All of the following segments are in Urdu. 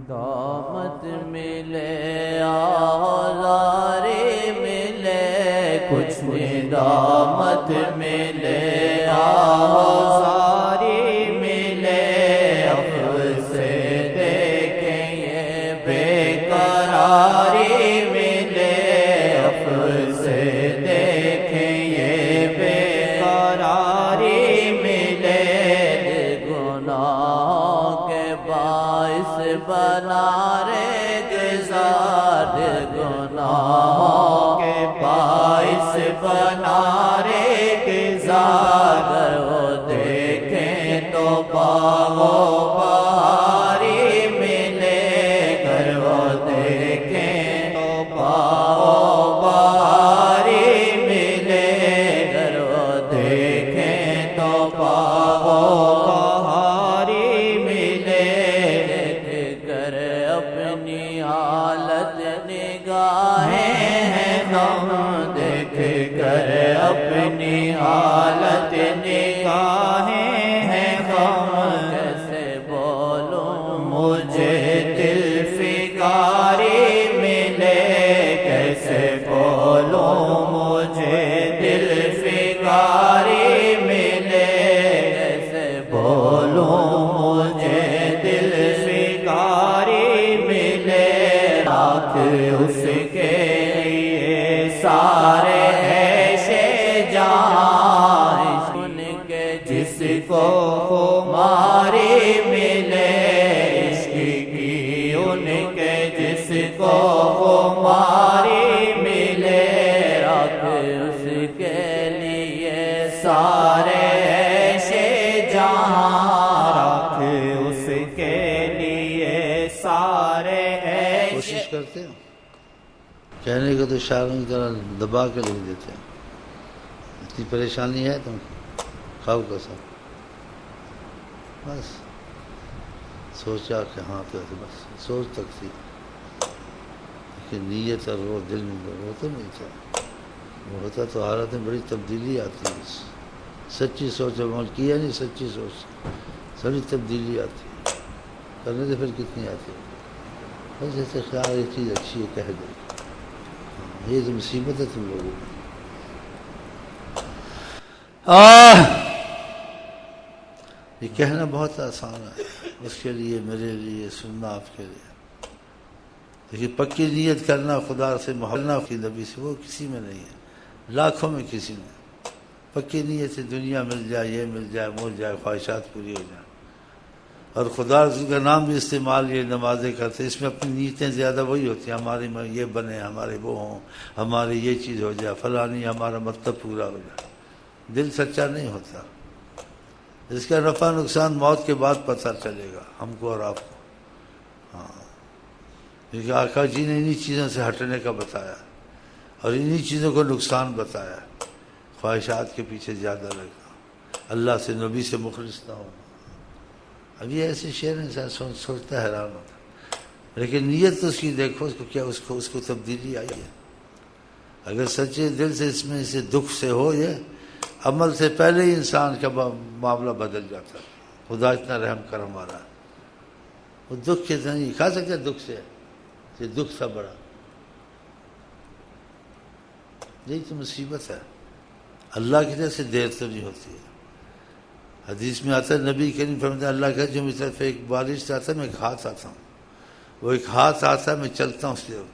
دامت ملے آزاری ملے، کچھ ندامت ملے آزاری ملے، افسوس سے دیکھیں یہ بے قراری ملے، افسوس سے دیکھیں یہ بے قراری ملے، گناہوں کے باعث بنا ریگزار، گناہوں کے باعث بنا ریگزار، اگر وہ دیکھیں تو باغ و بہاری ملے، اگر وہ دیکھیں تو باغ و بہاری ملے، اگر وہ دیکھیں تو باغ و بہاری ملے، دیکھ کر اپنی حالت نگاہیں ہیں غم، دیکھ کر اپنی حالت نگاہیں ہیں غم، کیسے بولوں مجھے دل فگاری ملے، کیسے بولوں مجھے دل فگاری ملے، کیسے بولوں مجھے دل فگاری ملے، رات اس کے لیے سارے ایسے جان، ان کے جس کو ماری ملے، عشق کی ان کے جس کو ماری ملے، رات اس کے لیے سارے ایسے جہاں، رات اس کے لیے سارے ایسے۔ کوشش کرتے ہیں کہنے کو تو شاعروں کی طرح دبا کے لکھ دیتے ہیں، اتنی پریشانی ہے تم خواب کا سب، بس سوچا کہ ہاں تو بس سوچ تک تھی، لیکن نیت اور وہ دل میں وہ تو نہیں تھا، وہ ہوتا تو حالت میں بڑی تبدیلی آتی ہے، سچی سوچ عمل کیا نہیں، سچی سوچ سبھی تبدیلی آتی ہے، کرنے سے پھر کتنی آتی ہے، بس ایسے خیال یہ چیز اچھی ہے کہہ دے، یہ تو مصیبت ہے تم لوگوں کی۔ یہ کہنا بہت آسان ہے اس کے لیے، میرے لیے، سننا آپ کے لیے، لیکن پکی نیت کرنا خدا سے محبت کی نبی سے وہ کسی میں نہیں ہے، لاکھوں میں کسی میں، پکی نیت سے دنیا مل جائے، یہ مل جائے، مل جائے، خواہشات پوری ہو جائیں، اور خدا رسول کا نام بھی استعمال یہ نمازیں کرتے، اس میں اپنی نیتیں زیادہ وہی ہوتی ہیں، ہماری میں یہ بنے، ہمارے وہ ہوں، ہماری یہ چیز ہو جائے، فلانی ہمارا مطلب پورا ہو جائے، دل سچا نہیں ہوتا، اس کا نفع نقصان موت کے بعد پتہ چلے گا ہم کو اور آپ کو، ہاں، کیونکہ آقا جی نے انہی چیزوں سے ہٹنے کا بتایا اور انہی چیزوں کو نقصان بتایا، خواہشات کے پیچھے زیادہ لگنا، اللہ سے نبی سے مخلص نہ ہونا، اب یہ ایسے شعر انسان سوچتا حیران ہوتا، لیکن نیت تو اس کی دیکھو، اس کو کیا اس کو تبدیلی آئی ہے، اگر سچے دل سے اس میں سے دکھ سے ہو، یہ عمل سے پہلے ہی انسان کا معاملہ بدل جاتا ہے، خدا اتنا رحم کرم والا ہے، وہ دکھ کے نہیں کھا سکتے، دکھ سے یہ دکھ تھا بڑا، یہی تو مصیبت ہے، اللہ کی طرف سے دیر تو نہیں ہوتی ہے، حدیث میں آتا ہے نبی کریم فرماتے ہیں اللہ کا جو میری طرف ایک بارش سے آتا ہے میں ایک ہاتھ آتا ہوں، وہ ایک ہاتھ آتا ہے میں چلتا ہوں اس کی طرف،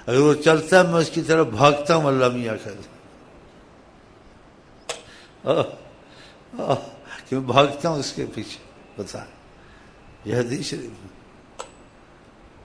اگر وہ چلتا ہے میں اس کی طرف بھاگتا ہوں، اللہ میاں کہتے کہ میں بھاگتا ہوں اس کے پیچھے، بتا یہ حدیث شریف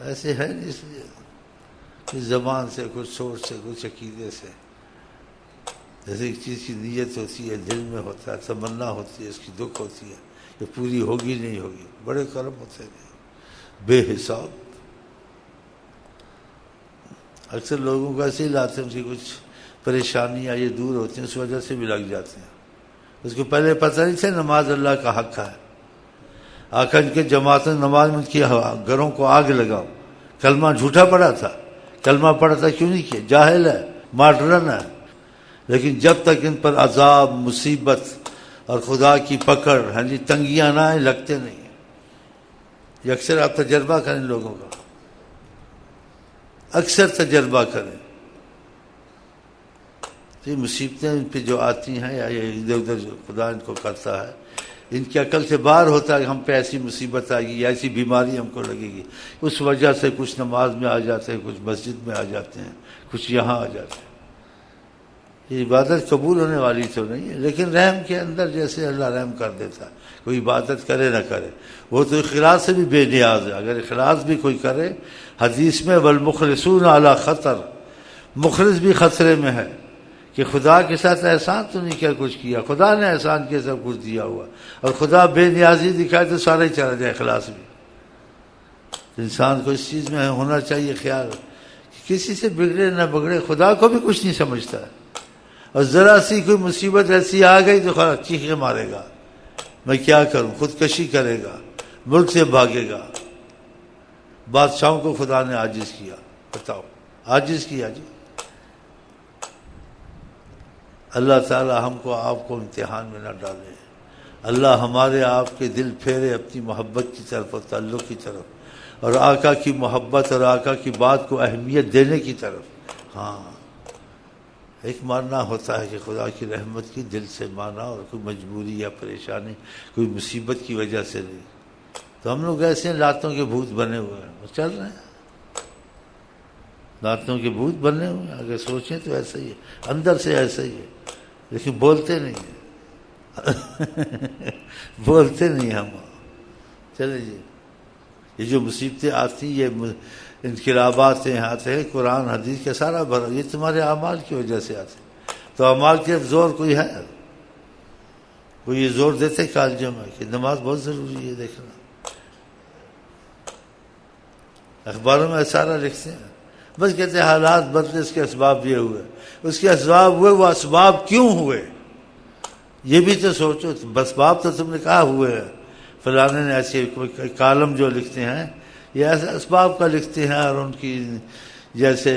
ایسے ہے نہیں، اس لیے کچھ زبان سے، کچھ سوچ سے، کچھ عقیدے سے، جیسے ایک چیز کی نیت ہوتی ہے، دل میں ہوتا ہے، تمنا ہوتی ہے، اس کی دکھ ہوتی ہے، یہ پوری ہوگی نہیں ہوگی، بڑے کرم ہوتے ہیں بے حساب، اکثر لوگوں کو ایسے ہی لاتے ہیں، ان کی کچھ پریشانیاں یہ دور ہوتی ہیں، اس وجہ سے بھی لگ جاتے ہیں، اس کو پہلے پتہ نہیں تھا نماز اللہ کا حق ہے، آقا ان کے جماعتوں نماز میں کی گھروں کو آگ لگاؤ، کلمہ جھوٹا پڑا تھا، کلمہ پڑھا تھا کیوں نہیں کیا، جاہل ہے، ماڈرن ہے، لیکن جب تک ان پر عذاب، مصیبت اور خدا کی پکڑ، ہاں جی، تنگیاں نہ آئیں، لگتے نہیں ہیں، یہ اکثر آپ تجربہ کریں لوگوں کا، اکثر تجربہ کریں. یہ مصیبتیں ان پہ جو آتی ہیں یا یہ ادھر ادھر جو خدا ان کو کرتا ہے، ان کی عقل سے باہر ہوتا ہے کہ ہم پہ ایسی مصیبت آئے گی یا ایسی بیماری ہم کو لگے گی. اس وجہ سے کچھ نماز میں آ جاتے ہیں، کچھ مسجد میں آ جاتے ہیں، کچھ یہاں آ جاتے ہیں. یہ عبادت قبول ہونے والی تو نہیں ہے، لیکن رحم کے اندر جیسے اللہ رحم کر دیتا ہے. کوئی عبادت کرے نہ کرے، وہ تو اخلاص سے بھی بے نیاز ہے. اگر اخلاص بھی کوئی کرے، حدیث میں والمخلصون علی خطر، مخلص بھی خطرے میں ہے کہ خدا کے ساتھ احسان تو نہیں کیا کچھ کیا، خدا نے احسان کیا سب کچھ دیا ہوا، اور خدا بے نیازی دکھائے تو سارا ہی چلا جائے اخلاص بھی. انسان کو اس چیز میں ہونا چاہیے خیال کہ کسی سے بگڑے نہ بگڑے، خدا کو بھی کچھ نہیں سمجھتا ہے. اور ذرا سی کوئی مصیبت ایسی آ گئی تو خدا چیخے مارے گا، میں کیا کروں، خودکشی کرے گا، ملک سے بھاگے گا. بادشاہوں کو خدا نے عاجز کیا، بتاؤ عاجز کیا جی. اللہ تعالی ہم کو آپ کو امتحان میں نہ ڈالے. اللہ ہمارے آپ کے دل پھیرے اپنی محبت کی طرف اور تعلق کی طرف، اور آقا کی محبت اور آقا کی بات کو اہمیت دینے کی طرف. ہاں ایک ماننا ہوتا ہے کہ خدا کی رحمت کی دل سے مانا، اور کوئی مجبوری یا پریشانی کوئی مصیبت کی وجہ سے نہیں. تو ہم لوگ ایسے ہیں لاتوں کے بھوت بنے ہوئے ہیں، وہ چل رہے ہیں لاتوں کے بھوت بنے ہوئے ہیں. اگر سوچیں تو ایسا ہی ہے، اندر سے ایسا ہی ہے، لیکن بولتے نہیں ہیں بولتے نہیں ہم. چلے جی، یہ جو مصیبتیں آتی، یہ انقلابات ہیں آتے ہیں، قرآن حدیث کا سارا بھرا، یہ تمہارے اعمال کی وجہ سے آتے. تو اعمال کے زور کوئی ہے، کوئی یہ زور دیتے کالجوں میں کہ نماز بہت ضروری ہے. دیکھنا اخباروں میں سارا لکھتے ہیں، بس کہتے ہیں حالات بدلے، اس کے اسباب یہ ہوئے، اس کے اسباب ہوئے، وہ اسباب کیوں ہوئے یہ بھی تو سوچو. اسباب تو تم نے کہا ہوئے ہیں، فلانے نے ایسے کالم جو لکھتے ہیں یہ ایسے اسباب کا لکھتے ہیں، اور ان کی جیسے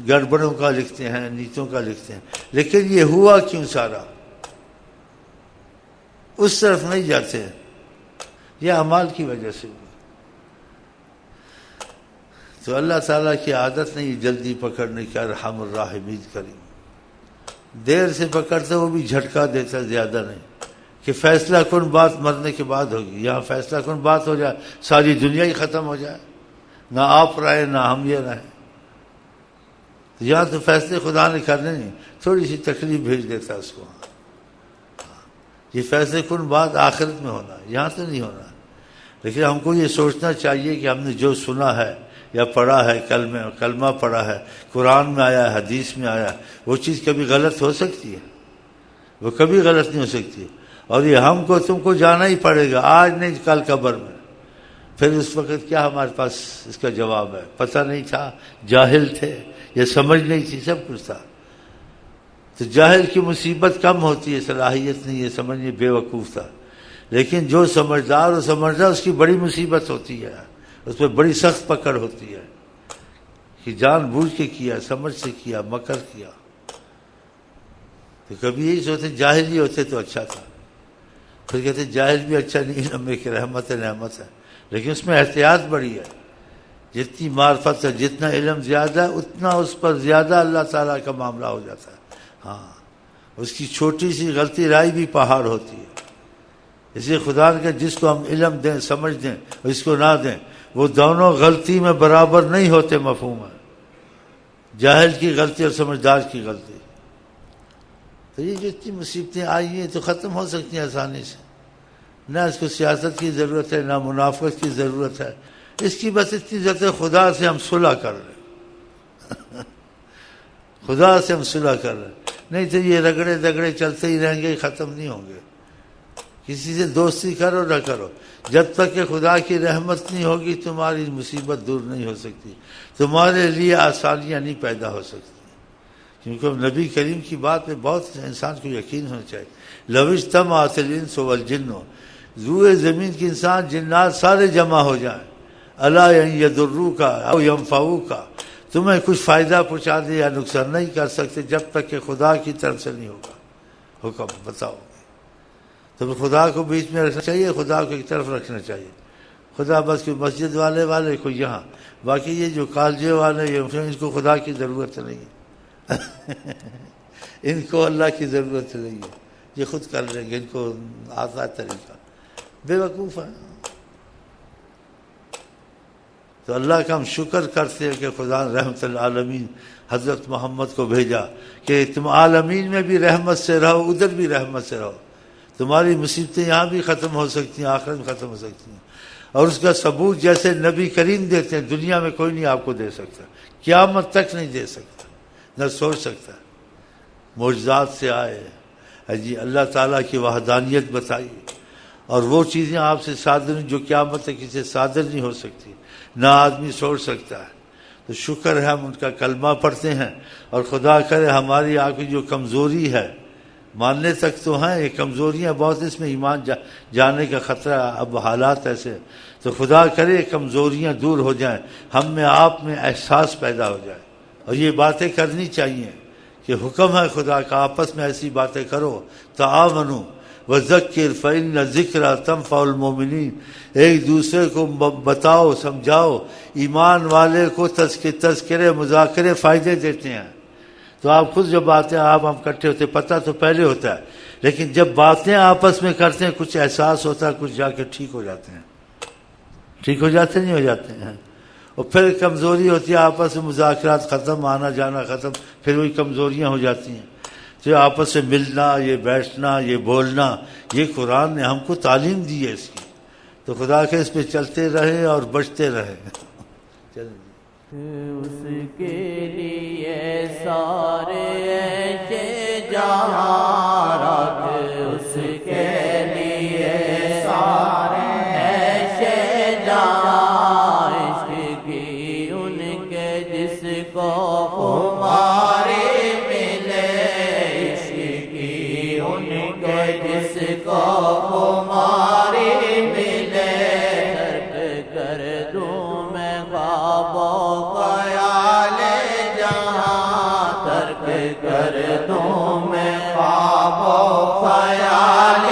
گڑبڑوں کا لکھتے ہیں، نیتوں کا لکھتے ہیں. لیکن یہ ہوا کیوں سارا، اس طرف نہیں جاتے ہیں. یہ اعمال کی وجہ سے ہوا. تو اللہ تعالیٰ کی عادت نہیں جلدی پکڑنے کی، ارحم الراحمین کریم. دیر سے پکڑتے وہ بھی جھٹکا دیتا، زیادہ نہیں کہ فیصلہ کن بات مرنے کے بعد ہوگی. یہاں فیصلہ کن بات ہو جائے، ساری دنیا ہی ختم ہو جائے، نہ آپ رہے نہ ہم یہ رہیں. یہاں تو فیصلے خدا نے کرنے نہیں، تھوڑی سی تکلیف بھیج دیتا اس کو. یہ فیصلے کن بات آخرت میں ہونا، یہاں تو نہیں ہونا. لیکن ہم کو یہ سوچنا چاہیے کہ ہم نے جو سنا ہے یا پڑھا ہے، کلمہ پڑھا ہے، قرآن میں آیا ہے، حدیث میں آیا ہے، وہ چیز کبھی غلط ہو سکتی ہے؟ وہ کبھی غلط نہیں ہو سکتی. اور یہ ہم کو تم کو جانا ہی پڑے گا، آج نہیں کل قبر میں. پھر اس وقت کیا ہمارے پاس اس کا جواب ہے؟ پتہ نہیں تھا، جاہل تھے، یہ سمجھ نہیں تھی، سب کچھ تھا. تو جاہل کی مصیبت کم ہوتی ہے، صلاحیت نہیں ہے سمجھنے، بے وقوف تھا. لیکن جو سمجھدار اور سمجھدار، اس کی بڑی مصیبت ہوتی ہے، اس پہ بڑی سخت پکڑ ہوتی ہے کہ جان بوجھ کے کیا، سمجھ سے کیا، مکر کیا. تو کبھی یہی سوچتے جاہل ہی ہوتے تو اچھا تھا. پھر کہتے جاہل بھی اچھا نہیں، اللہ کی رحمت ہے، نعمت ہے. لیکن اس میں احتیاط بڑی ہے. جتنی معرفت ہے، جتنا علم زیادہ ہے، اتنا اس پر زیادہ اللہ تعالیٰ کا معاملہ ہو جاتا ہے. ہاں اس کی چھوٹی سی غلطی رائی بھی پہاڑ ہوتی ہے. اس لیے خدا نے کہا جس کو ہم علم دیں، سمجھ دیں، اور اس کو نہ دیں، وہ دونوں غلطی میں برابر نہیں ہوتے. مفہوم ہے جاہل کی غلطی اور سمجھدار کی غلطی. تو یہ جتنی مصیبتیں آئی ہیں تو ختم ہو سکتی ہیں آسانی سے. نہ اس کو سیاست کی ضرورت ہے، نہ منافقت کی ضرورت ہے. اس کی بس اتنی ضرورت ہے خدا سے ہم صلح کر رہے ہیں خدا سے ہم صلح کر رہے ہیں. نہیں تو یہ رگڑے دگڑے چلتے ہی رہیں گے، ختم نہیں ہوں گے. کسی سے دوستی کرو نہ کرو، جب تک کہ خدا کی رحمت نہیں ہوگی تمہاری مصیبت دور نہیں ہو سکتی، تمہارے لیے آسانیاں نہیں پیدا ہو سکتی. کیونکہ نبی کریم کی بات میں بہت انسان کو یقین ہونا چاہیے. لو اجتمعت الانس والجن، روئے زمین کے انسان جنات سارے جمع ہو جائیں، الا یضروک او ینفعوک، تمہیں کچھ فائدہ پہنچا دے یا نقصان نہیں کر سکتے جب تک کہ خدا کی طرف سے نہیں ہوگا حکم. بتاؤ، تو خدا کو بیچ میں رکھنا چاہیے، خدا کو ایک طرف رکھنا چاہیے. خدا بس کہ مسجد والے کو یہاں، باقی یہ جو کالجے والے یہ ان کو خدا کی ضرورت نہیں ہے ان کو اللہ کی ضرورت نہیں ہے، یہ خود کر لیں گے، ان کو آتا طریقہ، بے وقوف ہے۔ تو اللہ کا ہم شکر کرتے ہیں کہ خدا نے رحمت العالمین حضرت محمد کو بھیجا کہ تم عالمین میں بھی رحمت سے رہو، ادھر بھی رحمت سے رہو، تمہاری مصیبتیں یہاں بھی ختم ہو سکتی ہیں، آخرت میں ختم ہو سکتی ہیں۔ اور اس کا ثبوت جیسے نبی کریم دیتے ہیں دنیا میں کوئی نہیں آپ کو دے سکتا، قیامت تک نہیں دے سکتا، نہ سوچ سکتا۔ معجزات سے آئے جی، اللہ تعالیٰ کی وحدانیت بتائی، اور وہ چیزیں آپ سے صادر جو قیامت تک کسی سے صادر نہیں ہو سکتی، نہ آدمی سوچ سکتا ہے۔ تو شکر ہے ہم ان کا کلمہ پڑھتے ہیں، اور خدا کرے ہماری آپ کی جو کمزوری ہے، ماننے تک تو ہیں یہ کمزوریاں بہت، اس میں ایمان جانے کا خطرہ، اب حالات ایسے، تو خدا کرے کمزوریاں دور ہو جائیں، ہم میں آپ میں احساس پیدا ہو جائے، اور یہ باتیں کرنی چاہیے کہ حکم ہے خدا کا آپس میں ایسی باتیں کرو، تعاونوا وذکر فإن الذکر تنفع المؤمنین، ایک دوسرے کو بتاؤ سمجھاؤ، ایمان والے کو تذکرے مذاکرے فائدے دیتے ہیں۔ تو آپ خود جب باتیں آپ ہم اکٹھے ہوتے پتہ تو پہلے ہوتا ہے، لیکن جب باتیں آپس میں کرتے ہیں کچھ احساس ہوتا ہے، کچھ جا کے ٹھیک ہو جاتے ہیں، ٹھیک ہو جاتے نہیں ہو جاتے ہیں، اور پھر کمزوری ہوتی ہے آپس میں، مذاکرات ختم، آنا جانا ختم، پھر وہی کمزوریاں ہو جاتی ہیں۔ تو آپس سے ملنا، یہ بیٹھنا، یہ بولنا، یہ قرآن نے ہم کو تعلیم دی ہے اس کی، تو خدا کے اس پہ چلتے رہیں اور بچتے رہیں۔ چلیں اس کے لیے سارے ایشے جہاں رکھ، اس کے لیے سارے ایشے جہاں، عشق کی ان کے جس کو خماری ملے، عشق کی ان کے جس کو خماری ملے، ترک کر دوں میں خواب و خیال جہاں، ترک کر دوں میں خواب و خیال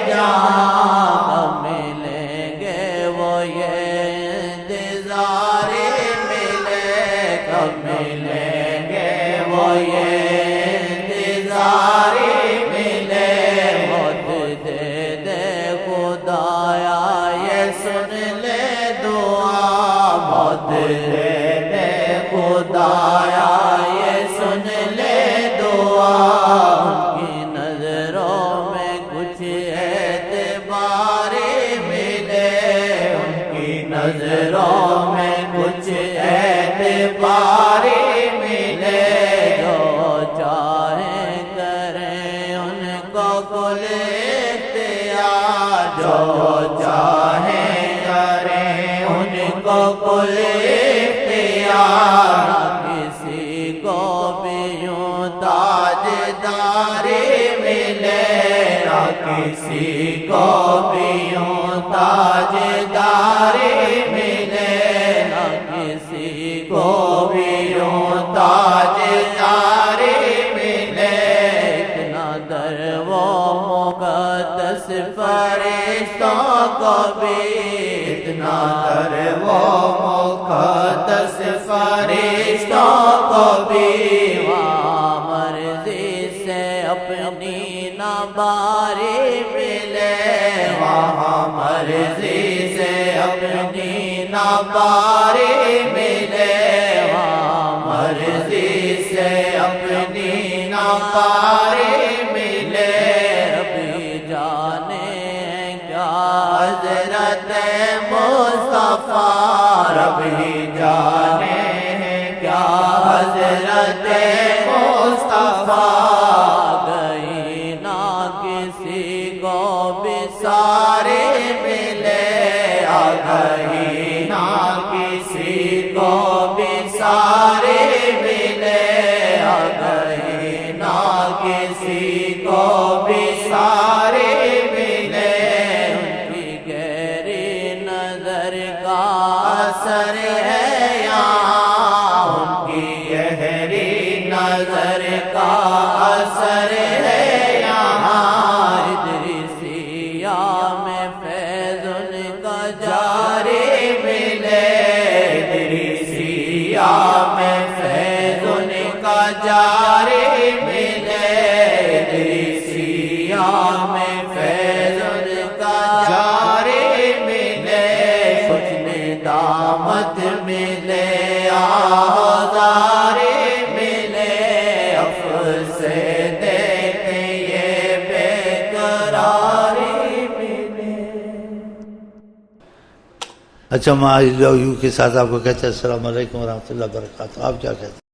جہاں، کب ملیں گے وہ یہ انتظار ملے، کب ملیں گے وہ یہ انتظار ملے، موت دے دے خدایا یہ سن لے دعا، موت دے دے خدایا یہ سن لے دعا، ان کی نظروں میں کچھ اعتبار ملے، ان کی نظروں میں کچھ اعتبار ملے، جو چاہیں کریں ان کو کل اختیار، جو چاہیں کریں ان کو کل اختیار، نہ کسی کو بھی یوں تاجداری ملے، نہ کسی کو بھی یوں تاجداری ملے، نہ کسی کو بھی یوں تاجداری ملے، اتنا در وہ مقدس فرشتوں کو بھی، اتنا در وہ مقدس فرشتوں کو بھی، وہاں مرضی سے اپنی نہ باری ملے، وہاں مرضی سے اپنی نہ باری ملے، وہاں مرضی سے اپنی نہ باری ملے، ابھی جانے کیا حضرت مصطفیٰ، ابھی جانے کیا حضرت مصطفیٰ، گئی نہ کسی کو بھی سارے ملے، گئی نہ کسی کو میں فیض ان کا جاری ملے ادریسیہ میں فیض ان کا جاری ملے حسن دامت ملے آزاری ملے افس دیکھیں یہ بے قراری ملے. اچھا میں آئی لو یو کے ساتھ آپ کو کہتے ہیں السلام علیکم ورحمۃ اللہ وبرکاتہ. آپ کیا کہتے ہیں؟